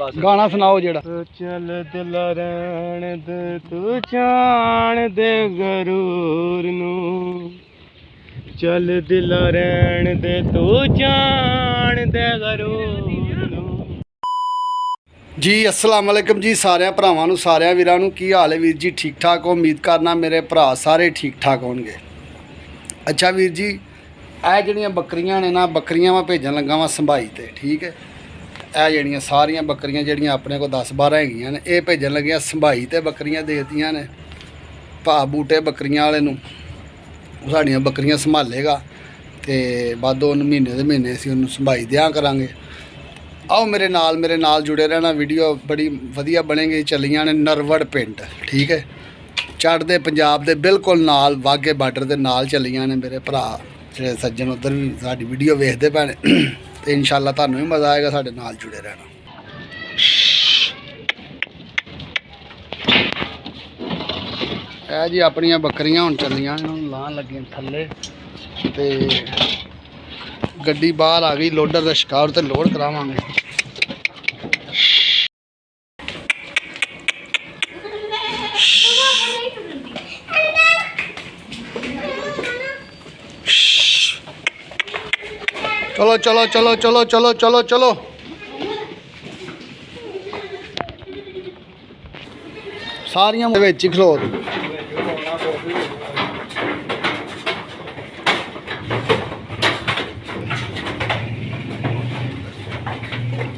गाना सुनाओ जेड़ा चल दिल रहन दे तू जान दे गरूर नू चल दिल रहन दे तू जान दे गरूर नू। जी अस्सलाम वालेकुम जी सारे भरावां नू सारे वीरां नू की हाल है वीर जी? ठीक ठाक हो? उम्मीद करना मेरे भरा सारे ठीक ठाक होणगे। अच्छा वीर जी, ਇਹ ਜਿਹੜੀਆਂ ਬੱਕਰੀਆਂ ਨੇ ਨਾ, ਬੱਕਰੀਆਂ ਮੈਂ ਭੇਜਣ ਲੱਗਾ ਵਾਂ ਸੰਭਾਈ ਤੇ, ਠੀਕ ਹੈ। ਇਹ ਜਿਹੜੀਆਂ ਸਾਰੀਆਂ ਬੱਕਰੀਆਂ ਜਿਹੜੀਆਂ ਆਪਣੇ ਕੋਲ 10-12 ਹੈਗੀਆਂ ਨੇ, ਇਹ ਭੇਜਣ ਲੱਗੀਆਂ ਸੰਭਾਈ ਤੇ ਬੱਕਰੀਆਂ ਦੇਤੀਆਂ ਨੇ ਭਾ ਬੂਟੇ ਬੱਕਰੀਆਂ ਵਾਲੇ ਨੂੰ। ਉਹ ਸਾਡੀਆਂ ਬੱਕਰੀਆਂ ਸੰਭਾਲੇਗਾ ਤੇ ਬਾਅਦ ਉਹਨੂੰ ਮਹੀਨੇ ਦੇ ਮਹੀਨੇ ਅਸੀਂ ਉਹਨੂੰ ਸੰਭਾਈ ਦਿਆਂ ਕਰਾਂਗੇ। ਆਓ ਮੇਰੇ ਨਾਲ ਜੁੜੇ ਰਹਿਣਾ, ਵੀਡੀਓ ਬੜੀ ਵਧੀਆ ਬਣੇਗੀ। ਚੱਲੀਆਂ ਨੇ ਨਰਵੜ ਪਿੰਡ, ਠੀਕ ਹੈ, ਚੜ੍ਹਦੇ ਪੰਜਾਬ ਦੇ ਬਿਲਕੁਲ ਨਾਲ, ਵਾਘੇ ਬਾਰਡਰ ਦੇ ਨਾਲ ਚੱਲੀਆਂ ਨੇ ਮੇਰੇ ਭਰਾ ਜਿਹੜੇ ਸੱਜਣ ਉੱਧਰ ਵੀ ਸਾਡੀ ਵੀਡੀਓ ਵੇਖਦੇ ਪਏ ਨੇ ਤੇ ਇਨਸ਼ਾਅੱਲਾ ਤੁਹਾਨੂੰ ਵੀ ਮਜ਼ਾ ਆਏਗਾ, ਸਾਡੇ ਨਾਲ ਜੁੜੇ ਰਹਿਣਾ। ਇਹ ਜੀ ਆਪਣੀਆਂ ਬੱਕਰੀਆਂ ਹੁਣ ਚੱਲੀਆਂ ਨੇ, ਹੁਣ ਲਾਉਣ ਲੱਗੀਆਂ ਥੱਲੇ ਤੇ ਗੱਡੀ ਬਾਹਰ ਆ ਗਈ, ਲੋਡਰ ਦਾ ਸ਼ਿਕਾਰ ਤੇ ਲੋਡ ਕਰਾਵਾਂਗੇ। चलो चलो चलो चलो चलो चलो चलो सारियां विच ही खलो।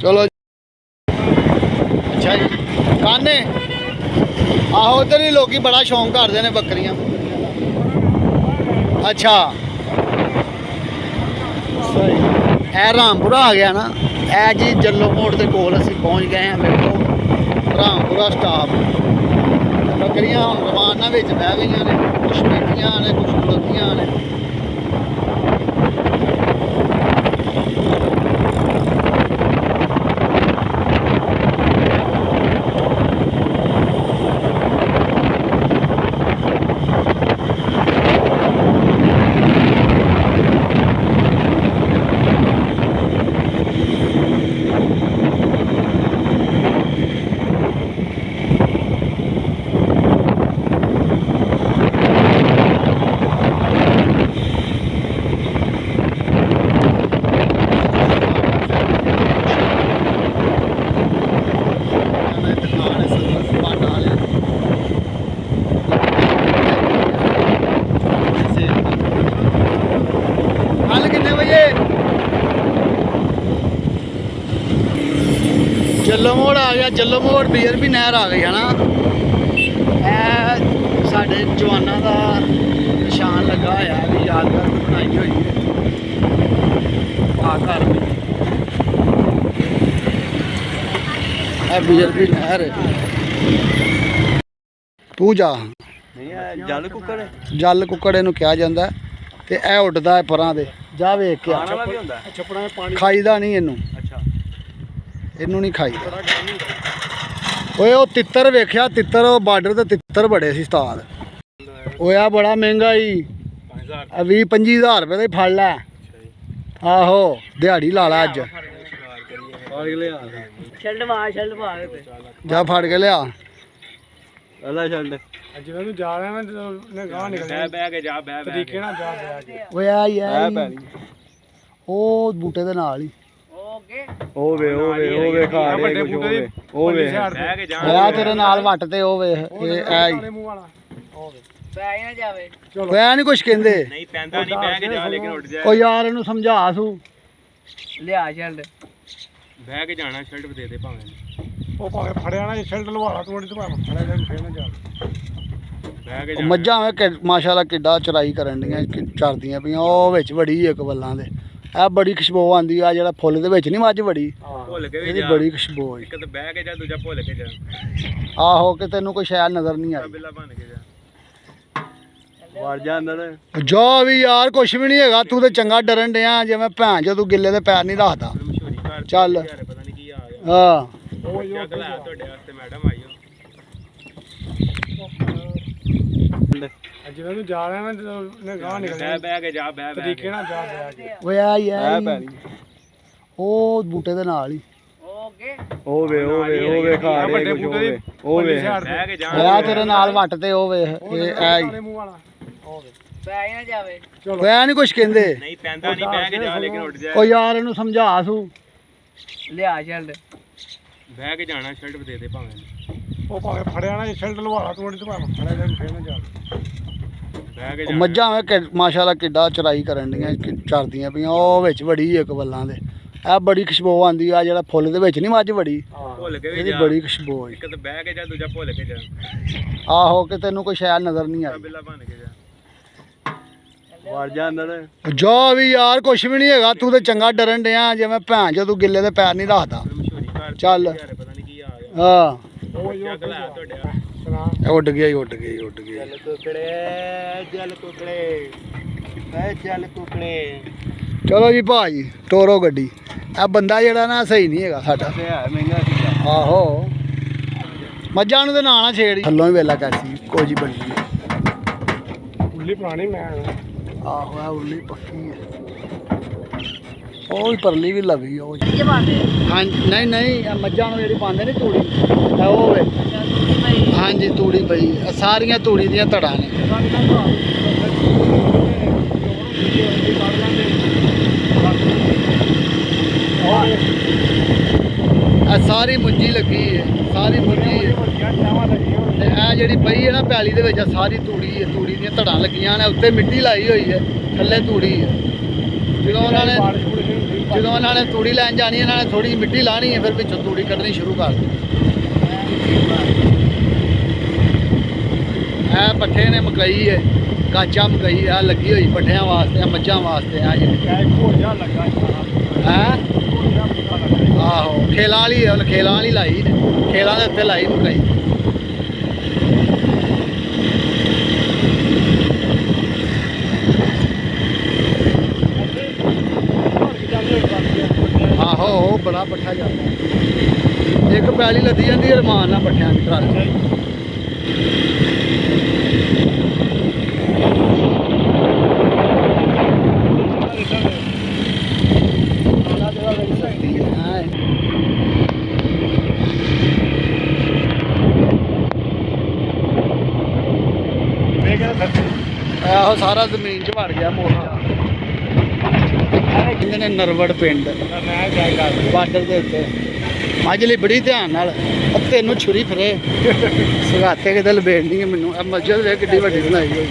चलो अच्छा जी काने आहो उधर ही लोग बड़ा शौक करते हैं बकरियां। अच्छा ਇਹ ਰਾਮਪੁਰਾ ਆ ਗਿਆ ਨਾ, ਇਹ ਜੀ ਜੱਲੋ ਮੋੜ ਦੇ ਕੋਲ ਅਸੀਂ ਪਹੁੰਚ ਗਏ ਹਾਂ। ਵੇਖੋ ਰਾਮਪੁਰਾ ਸਟਾਪ, ਬੱਕਰੀਆਂ ਹੁਣ ਰਵਾਨਾ ਵਿੱਚ ਬਹਿ ਗਈਆਂ ਨੇ, ਕੁਛ ਬੈਠੀਆਂ ਨੇ ਕੁਛ ਖਲੋਤੀਆਂ ਨੇ। जल्लो मोड़ आ गया, जल्लो मोड़ बीयर भी नहर आ गई है ना। ਇਹ ਸਾਡੇ जवानों का निशान लगा होया भी यादगार बनाई हुई है आ घर में। बीयर भी नहर तू जा जल कुकड़ इहनूं कहा जांदा ते ਇਹ ਉੱਡਦਾ है परां दे जा वेख के खाई दा नहीं इहनूं, ਇਹਨੂੰ ਨਹੀਂ ਖਾਈ। ਓਏ ਉਹ ਤਿੱਤਰ ਵੇਖਿਆ, ਤਿੱਤਰ ਬਾਰਡਰ ਤੇ ਤਿੱਤਰ ਬੜੇ ਸੀ ਉਸਤਾਦ। ਓਏ ਆ ਬੜਾ ਮਹਿੰਗਾ ਹੀ 20-25 ਹਜ਼ਾਰ ਰੁਪਏ ਦਾ ਹੀ ਫੜ ਲੈ। ਆਹੋ ਦਿਹਾੜੀ ਲਾ ਲਾ ਅੱਜ, ਜਾ ਫੜ ਕੇ ਲਿਆ। ਓਏ ਆ ਯਾਰ ਉਹ ਬੂਟੇ ਦੇ ਨਾਲ ਹੀ तेरे नाल वट ते नहीं कुछ कहंदे यार इनू समझा सू लिया शर्ट बह के जाना, शर्ट दे दे भावें फड़िया ना शर्ट लवाला तू मझां माशाअल्लाह किड्डा चराई करन दियां चरदियां पियां। ओ विच बड़ी इक बल्लां दे ਇਹ ਬੜੀ ਖੁਸ਼ਬੂ ਆਂਦੀ ਆ, ਜਿਹੜਾ ਫੁੱਲ ਦੇ ਵਿੱਚ ਨਹੀਂ ਮੱਝ ਬੜੀ ਇਹਦੀ ਬੜੀ ਖੁਸ਼ਬੂ ਹੈ। ਇੱਕ ਤੇ ਬਹਿ ਕੇ ਜਾ, ਦੂਜਾ ਭੁੱਲ ਕੇ ਜਾ। ਆਹੋ ਕਿ ਤੈਨੂੰ ਕੋਈ ਸ਼ਾਇਦ ਨਜ਼ਰ ਨਹੀਂ ਆਈ। ਵੜ ਜਾ ਅੰਦਰ ਜਾ ਵੀ ਯਾਰ, ਕੁਛ ਵੀ ਨਹੀਂ ਹੈਗਾ। ਤੂੰ ਤੇ ਚੰਗਾ ਡਰਨ ਡਿਆ ਜਿਵੇਂ ਭੈਣ ਜੋ ਤੂੰ ਗਿੱਲੇ ਦੇ ਪੈਰ ਨਹੀਂ ਰੱਖਦਾ। ਚੱਲ ਹਾਂ ਤੁਹਾਡੇ ਵਾਸਤੇ ਮੈਡਮ ਆਈ ਜਿਵੇਂ ਨੂੰ ਜਾ ਰਿਹਾ ਮੈਂ ਗਾਹ ਨਿਕਲ ਬਹਿ ਕੇ ਜਾ ਤਰੀਕੇ ਨਾਲ ਜਾ ਉਹ ਆ ਯਾਰ ਉਹ ਬੂਟੇ ਦੇ ਨਾਲ ਹੀ ਉਹ ਵੇ ਖਾ ਰਹੇ ਕੁਝ ਉਹ ਵੇ ਬਹਿ ਕੇ ਜਾਣ ਆ ਤੇਰੇ ਨਾਲ ਵੱਟ ਤੇ ਉਹ ਵੇ ਇਹ ਐ ਹੀ ਪੈ ਨਾ ਜਾਵੇ ਪਿਆ ਨਹੀਂ ਕੁਛ ਕਹਿੰਦੇ ਨਹੀਂ ਪੈਂਦਾ ਨਹੀਂ ਬਹਿ ਕੇ ਜਾ ਲੇਕਿਨ ਉੱਡ ਜਾ ਉਹ ਯਾਰ ਇਹਨੂੰ ਸਮਝਾ ਸੂ ਲਿਆ ਛੱਡ ਬਹਿ ਕੇ ਜਾਣਾ ਸ਼ਰਟ ਦੇ ਦੇ ਭਾਵੇਂ ਉਹ ਭਾਵੇਂ ਫੜਿਆ ਨਾ ਸ਼ਰਟ ਲਵਾਲਾ ਤੂੰ ਤੇ ਭਾਵੇਂ ਫੜਿਆ ਜਾ ਫੇਰ ਨਾ ਜਾ ਬਹਿ ਕੇ ਉਹ ਜਾਣਾ ਮੱਝਾਂ ਵੇ ਮਾਸ਼ਾਅੱਲਾ ਕਿੱਡਾ ਚਰਾਈ ਕਰਨ ਦੀਆਂ ਚਰਦੀਆਂ ਪਈਆਂ ਉਹ ਵਿੱਚ ਵੜੀ ਇੱਕ ਬੱਲਾਂ ਦੇ ਇਹ ਬੜੀ ਖੁਸ਼ਬੂ ਆਂਦੀ ਆ ਜਿਹੜਾ ਫੁੱਲ ਦੇ ਵਿੱਚ ਨਹੀਂ ਮੱਝ ਵੜੀ ਭੁੱਲ ਕੇ ਵੀ ਇਹਦੀ ਜਾ ਬੜੀ ਖੁਸ਼ਬੂ ਇੱਕ ਤਾਂ ਬਹਿ ਕੇ ਜਾ ਦੂਜਾ ਭੁੱਲ ਕੇ ਜਾ ਆਹੋ ਕਿ ਤੈਨੂੰ ਕੋਈ ਸ਼ਾਇਦ ਨਜ਼ਰ ਨਹੀਂ ਆਈ ਬਿੱਲਾ ਬਣ ਕੇ ਜਾ ਵੜ ਜਾ ਅੰਦਰ ਜਾ ਵੀ ਯਾਰ ਕੁਛ ਵੀ ਨਹੀਂ ਹੈਗਾ ਤੂੰ ਤੇ ਚੰਗਾ ਡਰਨ ਡਿਆ ਜਿਵੇਂ ਭੈਣ ਜੋ ਤੂੰ ਗਿੱਲੇ ਦੇ ਪੈਰ ਨਹੀਂ ਰੱਖਦਾ ਮਸ਼ਹੂਰੀ ਘਰ ਚੱਲ। ਯਾਰ ਪਤਾ ਨਹੀਂ ਕੀ ਆ ਗਿਆ ਹਾਂ ਉਹ ਜੱਗ ਲਾ ਤੁਹਾਡੇ ਸੁਣਾ ਇਹ ਉੱਡ ਗਿਆ ਹੀ ਉੱਡ ਗਿਆ ਹੀ ਉੱਡ ਗਿਆ ਚੱਲ ਕੁਕੜੇ ਐ ਚੱਲ ਕੁਕੜੇ ਚਲੋ ਜੀ ਭਾਜੀ ਤੋਰੋ ਗੱਡੀ ਇਹ ਬੰਦਾ ਜਿਹੜਾ ਨਾ ਸਹੀ ਨਹੀਂ ਹੈਗਾ ਸਾਡਾ ਤੇ ਹੈ ਮਹਿੰਗਾ ਸੀ ਆਹੋ ਮੱਝਾਂ ਨੂੰ ਤੇ ਨਾ ਨਾ ਛੇੜ ਥੱਲੋਂ ਹੀ ਵੇਲਾ ਕਰਦੀ ਕੋਜੀ ਬਣੀ ਹੈ। ਉੱਲੀ ਪੁਰਾਣੀ ਮੈਂ ਆਹੋ ਆ ਉਰਲੀ ਪੱਕੀ ਹੈ ਉਹ ਵੀ ਪਰਲੀ ਵੀ ਲੱਗੀ ਉਹ ਜੀ। ਕਿੱਥੇ ਪਾਉਂਦੇ ਹਾਂਜੀ ਨਹੀਂ ਇਹ ਮੱਝਾਂ ਨੂੰ ਜਿਹੜੀ ਪਾਉਂਦੇ ਨੇ ਤੂੜੀ ਇਹ ਉਹ ਵੇ ਹਾਂਜੀ ਤੂੜੀ ਪਈ ਇਹ ਸਾਰੀਆਂ ਤੂੜੀ ਦੀਆਂ ਧੜਾਂ ਨੇ ਇਹ ਸਾਰੀ ਮੁੰਜੀ ਲੱਗੀ ਹੈ ਸਾਰੀ ਮੁੰਜੀ ਹੈ ਤੇ ਇਹ ਜਿਹੜੀ ਪਈ ਹੈ ਨਾ ਪੈਲੀ ਦੇ ਵਿੱਚ ਇਹ ਸਾਰੀ ਤੂੜੀ ਹੈ ਤੂੜੀ ਦੀਆਂ ਧੜਾਂ ਲੱਗੀਆਂ ਨੇ ਉੱਤੇ ਮਿੱਟੀ ਲਾਈ ਹੋਈ ਹੈ ਥੱਲੇ ਤੂੜੀ ਹੈ ਜਦੋਂ ਉਹਨਾਂ ਨੇ ਤੂੜੀ ਲੈਣ ਜਾਣੀ ਇਹਨਾਂ ਨੇ ਥੋੜੀ ਮਿੱਟੀ ਲਾਣੀ ਹੈ ਫਿਰ ਵਿੱਚੋਂ ਤੂੜੀ ਕੱਢਣੀ ਸ਼ੁਰੂ ਕਰ ਦਿੱਤੀ ਇਹ ਪੱਠੇ ਨੇ ਮਕਈ ਹੈ ਕਾਚਾ ਮਕਈ ਆ ਲੱਗੀ ਹੋਈ ਪੱਠਿਆਂ ਵਾਸਤੇ ਆ ਮੱਝਾਂ ਵਾਸਤੇ ਆ ਜਿਹੜੀ ਹੈ ਆਹੋ ਖੇਲਾਂ ਵਾਲੀ ਹੈ ਖੇਲਾਂ ਵਾਲੀ ਲਾਈ ਨੇ ਖੇਲਾਂ ਦੇ ਉੱਤੇ ਲਾਈ ਮਕਈ ਆਹੋ ਉਹ ਬੜਾ ਪੱਠਾ ਜਾਂਦਾ ਇੱਕ ਪੈਲੀ ਲੱਦੀ ਜਾਂਦੀ ਹੈ ਰਮਾਨ ਨਾਲ ਪੱਠਿਆਂ ਦੀ ਟਰਾਲੀ ਆਹੋ ਸਾਰਾ ਜ਼ਮੀਨ 'ਚ ਵੜ ਗਿਆ ਮੋਰਚਾ ਕਹਿੰਦੇ ਨੇ ਨਰਵੜ ਪਿੰਡ ਬਾਰਡਰ ਦੇ ਉੱਤੇ ਮੱਝ ਲਈ ਬੜੀ ਧਿਆਨ ਨਾਲ ਉਹ ਤੈਨੂੰ ਛੁਰੀ ਫਿਰੇ ਸਗਾਤੇ ਕਿਤੇ ਲਬੇੜਨੀ ਹੈ ਮੈਨੂੰ ਇਹ ਮਸਜਿਦ ਵੇ ਕਿੱਡੀ ਵੱਡੀ ਬਣਾਈ ਹੋਈ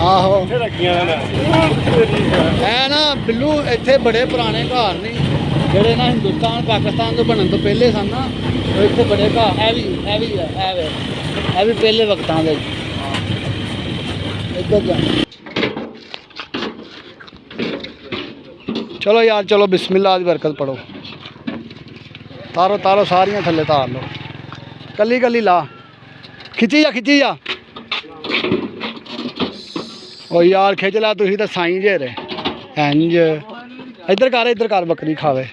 ਆਹੋ ਇਹ ਨਾ ਬਿੱਲੂ ਇੱਥੇ ਬੜੇ ਪੁਰਾਣੇ ਘਰ ਨੇ ਜਿਹੜੇ ਨਾ ਹਿੰਦੁਸਤਾਨ ਪਾਕਿਸਤਾਨ ਤੋਂ ਬਣਨ ਤੋਂ ਪਹਿਲੇ ਸਨ ਨਾ ਉਹ ਇੱਥੇ ਬੜੇ ਘਰ ਇਹ ਵੀ ਪਹਿਲੇ ਵਕਤਾਂ ਦੇ ਇੱਧਰ ਜਾ ਚਲੋ ਯਾਰ ਚਲੋ ਬਿਸਮਿल्लाह ਦੀ ਬਰਕਤ ਪੜੋ ਤਾਰੋ ਸਾਰੀਆਂ ਥੱਲੇ ਤਾਰ ਲਓ ਕੱਲੀ ਕੱਲੀ ਲਾ ਖਿੱਚੀ ਜਾ ਓ ਯਾਰ ਖਿੱਚ ਲਾ ਤੁਸੀਂ ਤਾਂ ਸਾਈਂ ਜੇ ਰੇ ਇੰਜ ਇੱਧਰ ਕਰ ਬੱਕਰੀ ਖਾਵੇ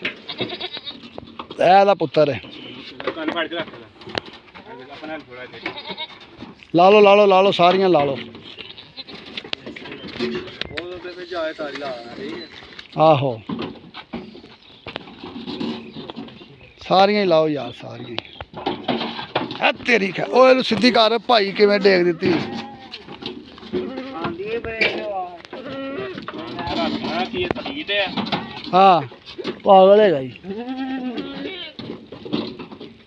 ਇਹਦਾ ਪੁੱਤਰ ਹੈ ਕੰਨ ਫੜ ਕੇ ਰੱਖ ਲੈ ਆਪਣਾ ਥੋੜਾ ਲਾ ਲਓ ਸਾਰੀਆਂ ਲਾ ਲਓ ਉਹਦੇ ਤੇ ਜਾਏ ਤਾਰੀ ਲਾ ਰਹੀ ਹੈ ਆਹੋ ਸਾਰੀਆਂ ਹੀ ਲਾਓ ਯਾਰ ਸਾਰੀਆਂ ਹੀ ਐ ਤੇਰੀ ਖਾ ਓਏ ਇਹਨੂੰ ਸਿੱਧੀ ਕਰ ਭਾਈ ਕਿਵੇਂ ਡੇਗ ਦਿੱਤੀ ਆਂਦੀ ਹੈ ਬਰੇ ਰੱਖਣਾ ਕੀ ਇਹ ਤੀਤ ਹੈ ਹਾਂ ਪਾਗਲ ਹੈਗਾ ਜੀ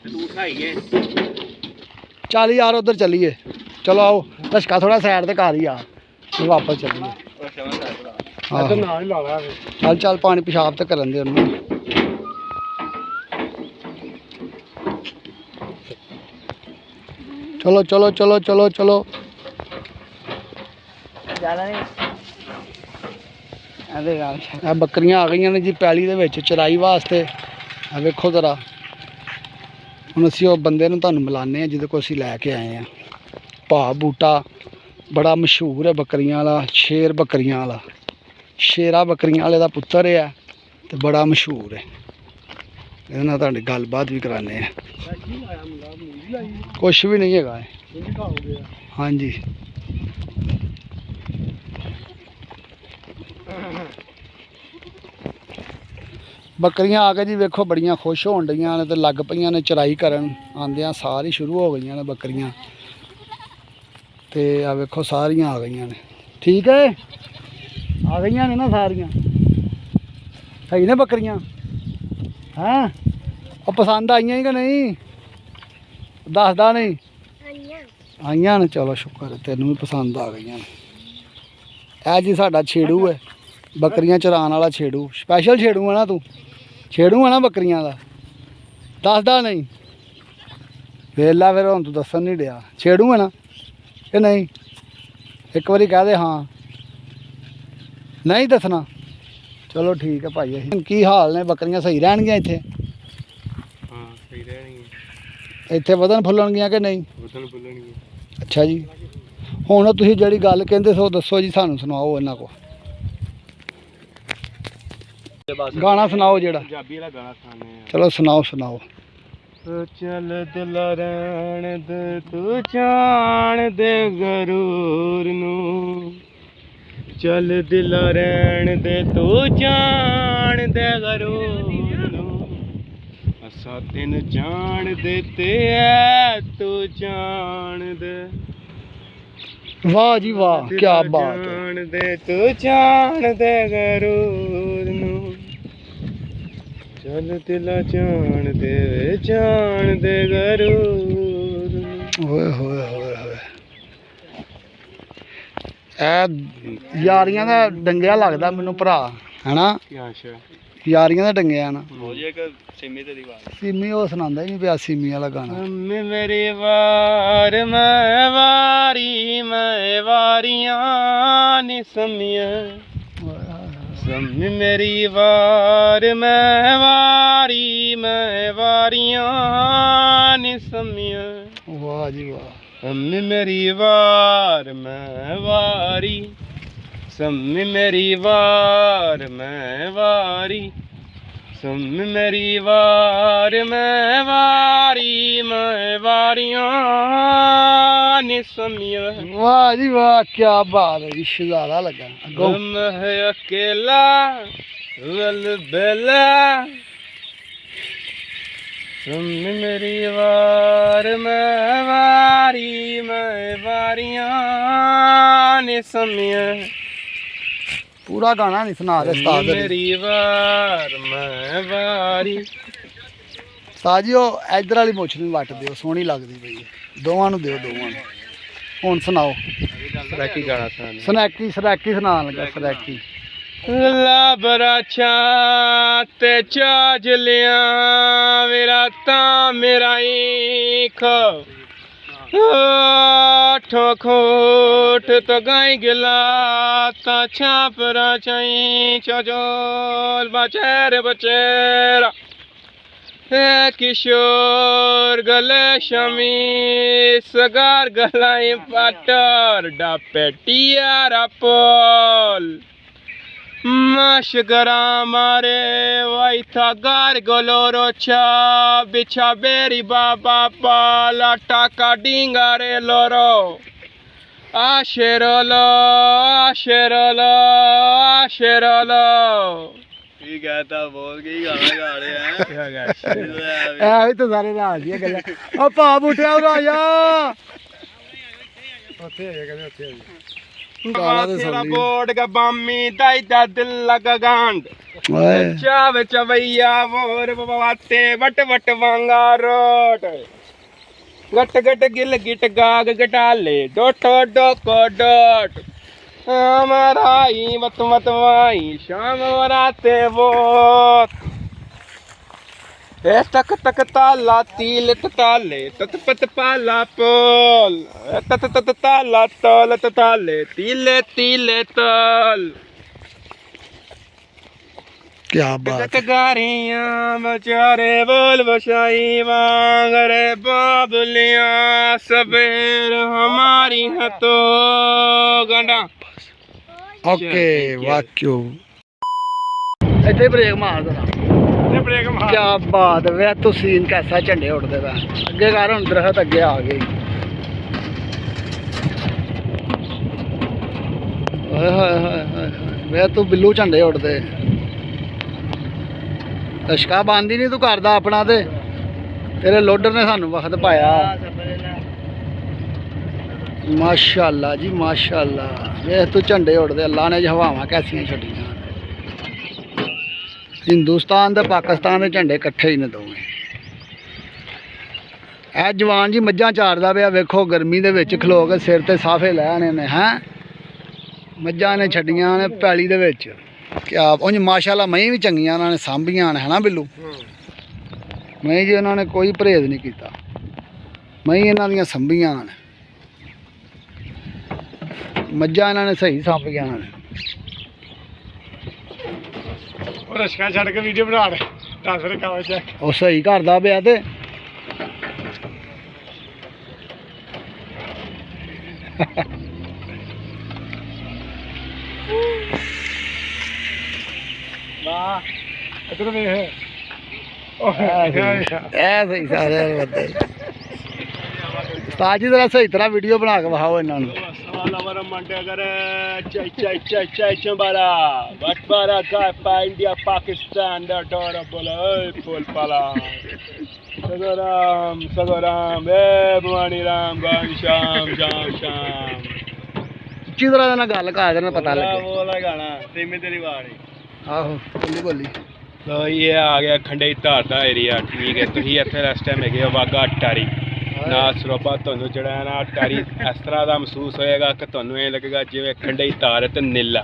ਤੇ ਤੂੰ ਖਾਈਏ ਚੱਲ ਯਾਰ ਉਧਰ ਚੱਲੀਏ ਚਲੋ ਆਓ ਧਸ਼ਕਾ ਥੋੜਾ ਸਾਈਡ ਤੇ ਕਰ ਹੀ ਆ ਫਿਰ ਵਾਪਸ ਚੱਲੀਏ ਉਹ ਸ਼ਮਨ ਕਰ ਆਹੋ। ਨਾਲ ਹੀ ਲਾ ਲਾ ਚੱਲ ਪਾਣੀ ਪਿਸ਼ਾਬ ਤੇ ਕਰਨ ਦੇ ਉਹਨੂੰ ਚਲੋ ਜ਼ਿਆਦਾ ਨਹੀਂ ਇਹਦੇ ਗੱਲ ਇਹ ਬੱਕਰੀਆਂ ਆ ਗਈਆਂ ਨੇ ਜੀ ਪੈਲੀ ਦੇ ਵਿੱਚ ਚਰਾਈ ਵਾਸਤੇ ਆ ਵੇਖੋ ਜ਼ਰਾ ਹੁਣ ਅਸੀਂ ਉਹ ਬੰਦੇ ਨੂੰ ਤੁਹਾਨੂੰ ਮਿਲਾਨੇ ਆ ਜਿਹਦੇ ਕੋਲ ਅਸੀਂ ਲੈ ਕੇ ਆਏ ਆ ਭਾ ਬੂਟਾ ਬੜਾ ਮਸ਼ਹੂਰ ਹੈ ਬੱਕਰੀਆਂ ਵਾਲਾ ਸ਼ੇਰ ਬੱਕਰੀਆਂ ਵਾਲਾ ਸ਼ੇਰਾ ਬੱਕਰੀਆਂ ਵਾਲੇ ਦਾ ਪੁੱਤਰ ਹੈ ਤੇ ਬੜਾ ਮਸ਼ਹੂਰ ਹੈ ਇਹਦੇ ਨਾਲ ਤੁਹਾਡੀ ਗੱਲਬਾਤ ਵੀ ਕਰਾਨੇ ਆ ਕੁਛ ਵੀ ਨਹੀਂ ਹੈਗਾ ਹਾਂਜੀ ਬੱਕਰੀਆਂ ਆ ਕੇ ਜੀ ਵੇਖੋ ਬੜੀਆਂ ਖੁਸ਼ ਹੋਣ ਡਈਆਂ ਨੇ ਤੇ ਲੱਗ ਪਈਆਂ ਨੇ ਚਰਾਈ ਕਰਨ ਆਂਦਿਆਂ ਸਾਰੀ ਸ਼ੁਰੂ ਹੋ ਗਈਆਂ ਨੇ ਬੱਕਰੀਆਂ ਤੇ ਆ ਵੇਖੋ ਸਾਰੀਆਂ ਆ ਗਈਆਂ ਨੇ ਠੀਕ ਹੈ ਆ ਗਈਆਂ ਨੇ ਨਾ ਸਾਰੀਆਂ ਸਹੀ ਨੇ ਬੱਕਰੀਆਂ ਹੈਂ ਉਹ ਪਸੰਦ ਆਈਆਂ ਹੀ ਕਿ ਨਹੀਂ ਦੱਸਦਾ ਨਹੀਂ ਆਈਆਂ ਨੇ ਚਲੋ ਸ਼ੁਕਰ ਹੈ ਤੈਨੂੰ ਵੀ ਪਸੰਦ ਆ ਗਈਆਂ ਨੇ ਇਹ ਜੀ ਸਾਡਾ ਛੇੜੂ ਹੈ ਬੱਕਰੀਆਂ ਚਰਾਉਣ ਵਾਲਾ ਛੇੜੂ ਸਪੈਸ਼ਲ ਛੇੜੂ ਹੈ ਨਾ ਤੂੰ ਛੇੜੂ ਹੈ ਨਾ ਬੱਕਰੀਆਂ ਦਾ ਦੱਸਦਾ ਨਹੀਂ ਵੇਲਾ ਫਿਰ ਹੁਣ ਤੂੰ ਦੱਸਣ ਨਹੀਂ ਡਿਆ ਛੇੜੂ ਹੈ ਨਾ ਕਿ ਨਹੀਂ ਇੱਕ ਵਾਰੀ ਕਹਿ ਦੇ ਹਾਂ ਨਹੀਂ ਦੱਸਣਾ ਚਲੋ ਠੀਕ ਹੈ ਭਾਈ ਅਸੀਂ ਕੀ ਹਾਲ ਨੇ ਬੱਕਰੀਆਂ ਸਹੀ ਰਹਿਣਗੀਆਂ ਇੱਥੇ ਹਾਂ ਸਹੀ ਰਹਿਣਗੇ ਇੱਥੇ ਵਧਣ ਫੁੱਲਣਗੀਆਂ ਕਿ ਨਹੀਂ ਵਧਣ ਫੁੱਲਣਗੇ ਅੱਛਾ ਜੀ ਹੁਣ ਤੁਸੀਂ ਜਿਹੜੀ ਗੱਲ ਕਹਿੰਦੇ ਸੋ ਦੱਸੋ ਜੀ ਸਾਨੂੰ ਸੁਣਾਓ ਇਹਨਾਂ ਕੋ ਗਾਣਾ ਸੁਣਾਓ ਜਿਹੜਾ ਪੰਜਾਬੀ ਵਾਲਾ ਗਾਣਾ ਸੁਣਾਉਂਦੇ ਆ ਚਲੋ ਸੁਣਾਓ ਸੁਣਾਓ ਚੱਲ ਦਿਲ ਰਹਿਣ ਦੇ ਤੂੰ ਜਾਣ ਦੇ ਗਰੂਰ ਨੂੰ ਚੱਲ ਦਿਲ ਰਹਿਣ ਦੇ ਤੂੰ ਜਾਣ ਦੇ ਗਰੂਰ ਨੂੰ ਅਸਾਂ ਤੈਨੂੰ ਜਾਣ ਦੇ ਤੇ ਐ ਤੂੰ ਜਾਣ ਦੇ ਵਾਹ ਜੀ ਵਾਹ ਕੀ ਬਾਤ ਹੈ ਜਾਣ ਦੇ ਤੂੰ ਜਾਣ ਦੇ ਗਰੂਰ ਨੂੰ ਚੱਲ ਦਿਲਾ ਜਾਣ ਦੇ ਗਰੂਰ ਨੂੰ ਓਏ ਹੋਏ ਹੋਏ ਹੋਏ ਇਹ ਯਾਰੀਆਂ ਦਾ ਡੰਗਿਆ ਲੱਗਦਾ ਮੈਨੂੰ ਭਰਾ ਹੈਨਾ ਕੀ ਆਸ਼ਾ ਯਾਰੀਆਂ ਦਾ ਡੰਗਿਆ ਨਾ ਹੋ ਜੇ ਇੱਕ ਸਿੰਮੀ ਤੇ ਦੀ ਆਵਾਜ਼ ਸੀਮੀ ਉਹ ਸੁਣਾਉਂਦਾ ਹੀ ਨਹੀਂ ਪਿਆ ਸੀਮੀ ਵਾਲਾ ਗਾਣਾ ਮੇਰੀ ਵਾਰ ਮੈਂ ਵਾਰੀਆਂ ਨੀ ਸਮੀਆਂ ਸਮੀ ਮੇਰੀ ਵਾਰ ਮੈਂ ਵਾਰੀਆਂ ਨੀ ਸਮੀਆਂ ਵਾਹ ਜੀ ਵਾਹ ਸਮੀ ਮੇਰੀ ਵਾਰ ਮੈਂ ਵਾਰੀ ਸਮੀ ਮੇਰੀ ਵਾਰ ਮੈਂ ਵਾਰੀ ਸਮੀ ਮੇਰੀ ਵਾਰ ਮੈਂ ਵਾਰੀਆਂ ਨੀ ਸਮੀਆਂ ਵਾਹ ਜੀ ਵਾਹ ਕੀ ਬਾਤ ਹੈ ਜੀ ਸ਼ਜ਼ਾਰਾ ਲੱਗਾ ਅੱਗੋਂ ਮੈਂ ਅਕੇਲਾ ਵਲ ਬੇਲਾ ਸਮੀ ਮੇਰੀ ਵਾਰ ਮੈਂ ਵਾਰੀਆਂ ਨੀ ਸਮੀਆਂ ਪੂਰਾ ਗਾਣਾ ਨਹੀਂ ਸੁਣਾ ਦੇ ਉਸਤਾਦ ਨੇ। ਮੇਰੀ ਵਾਰ ਮੈਂ ਵਾਰੀ ਉਸਤਾਦ ਜੀ ਉਹ ਇਧਰ ਵਾਲੀ ਮੁੱਛ ਨੂੰ ਵੱਟ ਦਿਓ ਸੋਹਣੀ ਲੱਗਦੀ ਪਈ ਹੈ ਦੋਵਾਂ ਨੂੰ ਦਿਓ ਦੋਵਾਂ ਨੂੰ ਹੁਣ ਸੁਣਾਓ ਸਰਾਕੀ ਗਾਣਾ ਸੁਣਾਉਂਦੇ ਸਨੈਕੀ ਸੁਣਾਉਣ ਲੱਗਾ ਸਨੈਕੀ ਲਾ ਬਰਾਛਾ ਤੇ ਚਾਜ ਲਿਆ ਮੇਰਾ ਤਾਂ ਮੇਰਾ ਹੀ ਖੋ ਠੋਖੋਟ ਤਾਂ ਗਾਈ ਗਿਲਾ ਤਾਂ ਛਾਪਰਾ ਚਾਈ ਚਜੋਲ ਬਚੇਰ ਬਚੇਰਾ ਹੈ ਕਿਸ਼ੋਰ ਗਲੇ ਸ਼ਮੀ ਸਗਾਰ ਗਲਾਈ ਪਾਟਰ ਡਾ ਪੈਟਿਆ ਰਾਪੋਲ Mashgara mare vaita gar golorocha bicha beri baba pala taka dingare loro asherolo ਕੀ ਕਹਤਾ ਬੋਲ ਕੀ ਗਾਣਾ ਗਾ ਰਹੇ ਆ ਐ ਵੀ ਤਾਂ ਸਾਰੇ ਰਾਜ ਦੀਆਂ ਗੱਲਾਂ ਆ ਭਾਪ ਉਠਿਆ ਉਹ ਰਾਜਾ ਉੱਥੇ ਆ ਕਹਿੰਦੇ ਉੱਥੇ ਆ ਗਾਣਾ ਤੇ ਤੇਰਾ ਸੁਣ ਬੋੜ ਗਬਾਮੀ ਦਾਈ ਦਾ ਦਿਲ ਲਗਾ ਗਾਂਡ ਓਏ ਚਾਵੇ ਚਵਈਆ ਵੋਰ ਬਵਾਤੇ ਵਟ ਵਟ ਵਾਂਗਾ ਰੋਟ ਗਟ ਗਟ ਗਿਲ ਗਿਟ ਗਾਗ ਗਟਾਲੇ ਡੋਟੋ ਡੋਕੋ ਡੋਟ ਅਮਰਾਈ ਮਤ ਮਤ ਵਾਈ ਸ਼ਾਮ ਵਰਾਤੇ ਵੋਤ ਇਹ ਤਕ ਤਕ ਤਾਲਾ ਤੀਲ ਤਾਲੇ ਤਤ ਪਤ ਪਾਲਾ ਪੋਲ ਤਤ ਤਤ ਤਾਲਾ ਤੋਲ ਤਾਲੇ ਤੀਲੇ ਤੀਲੇ ਤਲ ਕੀ ਬਾਤ ਜਟ ਗਾਰੀਆਂ ਵਿਚਾਰੇ ਬੋਲ ਵਸ਼ਾਈ ਵਾਂਗ ਰੇ ਬਾਬਲੀਆਂ ਸਵੇਰ ਹਮਾਰੀ ਹਤੋ ਗੰਡਾ ਓਕੇ ਵਾਕਿਓ ਇੱਥੇ ਬ੍ਰੇਕ ਮਾਰ ਦੇਣਾ ਤੇ ਬ੍ਰੇਕ ਮਾਰ ਕੀ ਬਾਤ ਵੇ ਤੂੰ ਸੀਨ ਕੈਸਾ ਝੰਡੇ ਉੱਡਦੇ ਵਾ ਅੱਗੇ ਕਰ ਹੁਣ ਦਰਖਤ ਅੱਗੇ ਆ ਗਏ ਹਾਏ ਹਾਏ ਹਾਏ ਹਾਏ ਵੇ ਤੂੰ ਬਿੱਲੂ ਝੰਡੇ ਉੱਡਦੇ ਰਸ਼ਕਾ ਬੰਦ ਹੀ ਨਹੀਂ ਤੂੰ ਕਰਦਾ ਆਪਣਾ ਤੇ ਤੇਰੇ ਲੋਡਰ ਨੇ ਸਾਨੂੰ ਵਕਤ ਪਾਇਆ। ਮਾਸ਼ਾਅੱਲਾ ਜੀ ਮਾਸ਼ਾਅੱਲਾ, ਵੇਖ ਤੂੰ ਝੰਡੇ ਉੱਡਦੇ, ਅੱਲਾ ਨੇ ਹਵਾਵਾਂ ਕੈਸੀਆਂ ਛੱਡੀਆਂ। ਹਿੰਦੁਸਤਾਨ ਤੇ ਪਾਕਿਸਤਾਨ ਦੇ ਝੰਡੇ ਇਕੱਠੇ ਹੀ ਨੇ ਦੋਵੇਂ। ਇਹ ਜਵਾਨ ਜੀ ਮੱਝਾਂ ਚਾਰਦਾ ਪਿਆ, ਵੇਖੋ ਗਰਮੀ ਦੇ ਵਿੱਚ ਖਲੋ ਕੇ ਸਿਰ ਤੇ ਸਾਫੇ ਲੈ ਆਣੇ ਨੇ ਹੈ। ਮੱਝਾਂ ਨੇ ਛੱਡੀਆਂ ਨੇ ਪੈਲੀ ਦੇ ਵਿੱਚ। ਕਿਆ ਉਂਝ ਮਾਸ਼ਾਅੱਲਾ ਮਹੀਂ ਵੀ ਚੰਗੀਆਂ ਉਹਨਾਂ ਨੇ ਸਾਂਭੀਆਂ ਨੇ, ਹੈ ਨਾ ਬਿੱਲੂ? ਮਹੀਂ ਜੀ ਉਹਨਾਂ ਨੇ ਕੋਈ ਪਰਹੇਜ਼ ਨਹੀਂ ਕੀਤਾ, ਮਹੀਂ ਇਹਨਾਂ ਦੀਆਂ ਸੰਭੀਆਂ ਨੇ, ਮੱਝਾਂ ਇਹਨਾਂ ਨੇ ਸਹੀ ਸਾਂਭੀਆਂ ਨੇ। ਉਹ ਰਸ਼ਕਾ ਛੱਡ ਕੇ ਵੀਡੀਓ ਬਣਾ ਰਹੇ ਦੱਸ ਰਹੇ ਕਾਵਾ ਚ ਉਹ ਸਹੀ ਕਰਦਾ ਪਿਆ ਤੇ ਵਾਹ ਇਧਰ ਵੇਖ। ਇਹ ਸਹੀ ਸਾਰੇ ਬੰਦੇ। ਉਸਤਾਦ ਜੀ ਜ਼ਰਾ ਸਹੀ ਤਰ੍ਹਾਂ ਵੀਡੀਓ ਬਣਾ ਕੇ ਵਿਖਾਓ ਇਹਨਾਂ ਨੂੰ। इंडिया पाकिस्तान सगोराम सगोराम भवानी राम गान शाम शाम शाम। ਉੱਚੀ ਤਰ੍ਹਾਂ ਨਾਲ ਗੱਲ ਕਰ ਦੇਣਾ ਪਤਾ ਲੱਗੇ। वो वाला गाना सिमी तेरी वाणी। ਆਹੋ ਬੋਲੀ ਬੋਲੀ। ਲੋ ਇਹ ਆ ਗਿਆ ਖੰਡੇ ਧਾਰ ਦਾ ਏਰੀਆ। ਠੀਕ ਹੈ, ਤੁਸੀਂ ਇੱਥੇ ਇਸ ਟਾਈਮ ਹੈਗੇ ਹੋ ਵਾਗਾ ਅਟਾਰੀ ਨਾ ਸਰੋਪਾ। ਤੁਹਾਨੂੰ ਜਿਹੜਾ ਹੈ ਨਾ ਅਟਾਰੀ ਇਸ ਤਰ੍ਹਾਂ ਦਾ ਮਹਿਸੂਸ ਹੋਏਗਾ ਕਿ ਤੁਹਾਨੂੰ ਇਹ ਲੱਗੇਗਾ ਜਿਵੇਂ ਖੰਡੇ ਧਾਰ ਤੇ ਨੀਲਾ।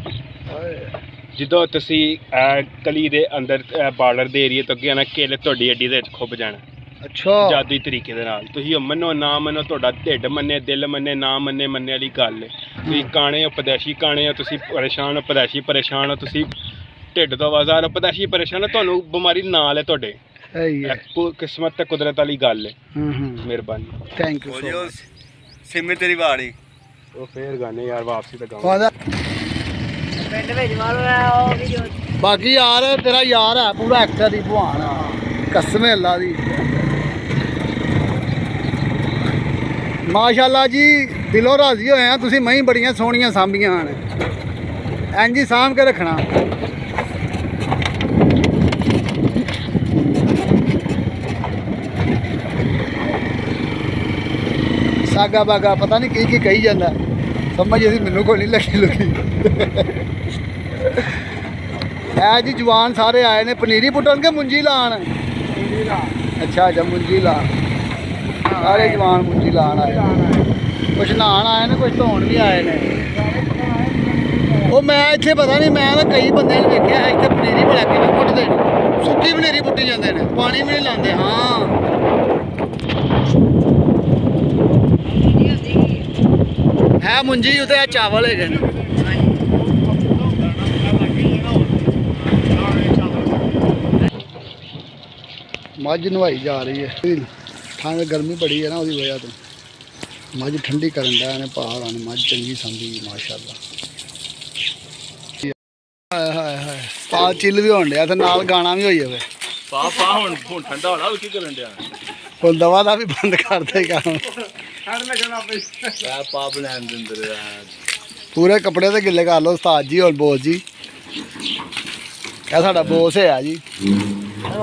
ਜਦੋਂ ਤੁਸੀਂ ਕਲੀ ਦੇ ਅੰਦਰ ਬਾਰਡਰ ਦੇ ਏਰੀਏ ਤੋਂ ਅੱਗੇ ਨਾ ਕਿਲ ਤੁਹਾਡੀ ਅੱਡੀ ਦੇ ਵਿੱਚ ਖੁੱਭ ਜਾਣਾ। ਅੱਛਾ ਜਾਦੂਈ ਤਰੀਕੇ ਦੇ ਨਾਲ। ਤੁਸੀਂ ਮੰਨੋ ਨਾ ਮੰਨੋ, ਤੁਹਾਡਾ ਢਿੱਡ ਮੰਨੇ ਦਿਲ ਮੰਨੇ ਨਾ ਮੰਨੇ ਮੰਨੇ ਵਾਲੀ ਗੱਲ ਹੈ। ਤੁਸੀਂ ਕਾਣੇ ਹੋ ਪਦੈਸ਼ੀ ਕਾਣੇ ਹੋ, ਤੁਸੀਂ ਪਰੇਸ਼ਾਨ ਹੋ ਪਦੈਸ਼ੀ ਪਰੇਸ਼ਾਨ ਹੋ, ਤੁਸੀਂ ਢਿੱਡ ਤੋਂ ਆਵਾਜ਼ਾਰ ਹੋ ਪਦੈਸ਼ੀ ਪਰੇਸ਼ਾਨ ਹੋ, ਤੁਹਾਨੂੰ ਬਿਮਾਰੀ ਨਾਲ ਹੈ ਤੁਹਾਡੇ। ਸਹੀ ਹੈ, ਕਿਸਮਤ ਤੇ ਕੁਦਰਤ ਵਾਲੀ ਗੱਲ ਹੈ। ਮਿਹਰਬਾਨੀ, ਥੈਂਕ ਯੂ ਸੋ ਮਚ। ਸਿਮੇ ਤੇਰੀ ਵਾੜੀ। ਉਹ ਫੇਰ ਗਾਣੇ ਯਾਰ ਵਾਪਸੀ ਤੇ ਗਾਉਂ। ਪਿੰਡ ਵਿੱਚ ਮਾਰੋ ਉਹ ਵੀ ਜੋ ਬਾਕੀ ਯਾਰ ਤੇਰਾ ਯਾਰ ਹੈ ਪੂਰਾ ਐਕਟਰ ਦੀ ਭਵਾਨ ਆ, ਕਸਮ ਅੱਲਾ ਦੀ। ਮਾਸ਼ਾਅੱਲਾ ਜੀ ਦਿਲੋਂ ਰਾਜ਼ੀ ਹੋਏ ਆ। ਤੁਸੀਂ ਮਹੀਂ ਬੜੀਆਂ ਸੋਹਣੀਆਂ ਸਾਂਭੀਆਂ ਨੇ, ਇੰਝ ਹੀ ਸਾਂਭ ਕੇ ਰੱਖਣਾ। ਸਾਗਾ ਬਾਗਾ ਪਤਾ ਨਹੀਂ ਕੀ ਕਹੀ ਜਾਂਦਾ, ਸਮਝ ਅਸੀਂ ਮੈਨੂੰ ਕੋਈ ਨਹੀਂ ਲੱਗੀ ਲੁਕੀ। ਇਹ ਜੀ ਜਵਾਨ ਸਾਰੇ ਆਏ ਨੇ ਪਨੀਰੀ ਪੁੱਟਣ ਕੇ ਮੁੰਜੀ ਲਾਣ। ਅੱਛਾ ਅੱਛਾ ਮੁੰਜੀ ਲਾ, ਸਾਰੇ ਜਵਾਨ ਮੁੰਜੀ ਲਾਣ ਆਏ। ਕੁਛ ਨਹਾਣ ਆਏ ਨੇ, ਕੁਛ ਧੋਣ ਵੀ ਆਏ ਨੇ। ਉਹ ਮੈਂ ਇੱਥੇ ਪਤਾ ਨਹੀਂ, ਮੈਂ ਤਾਂ ਕਈ ਬੰਦਿਆਂ ਨੂੰ ਵੇਖਿਆ ਇੱਥੇ ਪਨੀਰੀ ਬਣਾ ਕੇ ਪੁੱਟਦੇ ਨੇ, ਸੁੱਕੀ ਪਨੀਰੀ ਪੁੱਟੀ ਜਾਂਦੇ ਨੇ, ਪਾਣੀ ਵੀ ਨਹੀਂ ਲਾਉਂਦੇ। ਹਾਂ ਹੈ ਮੁੰਜੀ ਉਤੇ ਆ ਚਾਵਲ ਹੈਗੇ ਨੇ। ਮੱਝ ਨਵਾਈ ਜਾ ਰਹੀ ਹੈ। ਠੰਡ ਗਰਮੀ ਬੜੀ ਹੈ ਨਾ, ਉਹਦੀ ਵਜ੍ਹਾ ਤੋਂ ਮੱਝ ਠੰਡੀ ਕਰਨ ਦਾ ਨੇ। ਪਹਾੜਾਂ ਨੇ ਮੱਝ ਚੰਗੀ ਸੰਭੀ ਮਾਸ਼ਾਅੱਲਾ। ਹਾਏ ਹਾਏ ਹਾਏ ਪਾ ਚਿੱਲ ਵੀ ਹੋਣ ਡਿਆ ਤੇ ਨਾਲ ਗਾਣਾ ਵੀ ਹੋਈ ਜਾਵੇ। ਪਾ ਹੁਣ ਠੰਡਾ ਹੋਣਾ ਕੀ ਕਰਨ ਡਿਆ। ਹੁਣ ਦਵਾ ਦਾ ਵੀ ਬੰਦ ਕਰਦਾ ਹੀ ਕੰਮ। ਪਾ ਬਣਾਉਣ ਦੇ ਅੰਦਰ ਪੂਰੇ ਕੱਪੜੇ ਤੇ ਗਿੱਲੇ ਕਰ ਲਓ ਉਸਤਾਦ ਜੀ। ਹੋਰ ਬੋਸ ਜੀ, ਇਹ ਸਾਡਾ ਬੋਸ ਹੈ ਜੀ।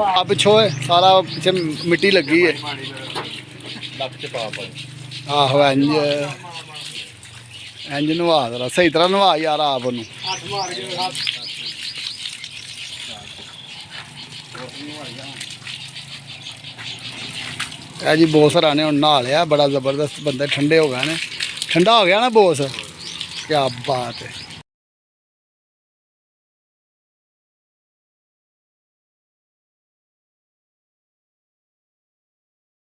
ਆ ਪਿੱਛੋਂ ਸਾਰਾ ਪਿੱਛੇ ਮਿੱਟੀ ਲੱਗੀ ਹੈ। ਆਹੋ ਇੰਜ ਇੰਜ ਨਵਾ ਦੇਣਾ, ਸਹੀ ਤਰ੍ਹਾਂ ਨਵਾ ਯਾਰ ਆਪ ਉਹਨੂੰ। ਇਹ ਜੀ ਬੋਸ ਹਰਾਂ ਨੇ ਹੁਣ ਨਹਾ ਲਿਆ, ਬੜਾ ਜ਼ਬਰਦਸਤ ਬੰਦੇ ਠੰਡੇ ਹੋ ਗਏ ਨੇ। ਠੰਡਾ ਹੋ ਗਿਆ ਨਾ ਬੋਸ, ਕਿਆ ਬਾਤ ਹੈ।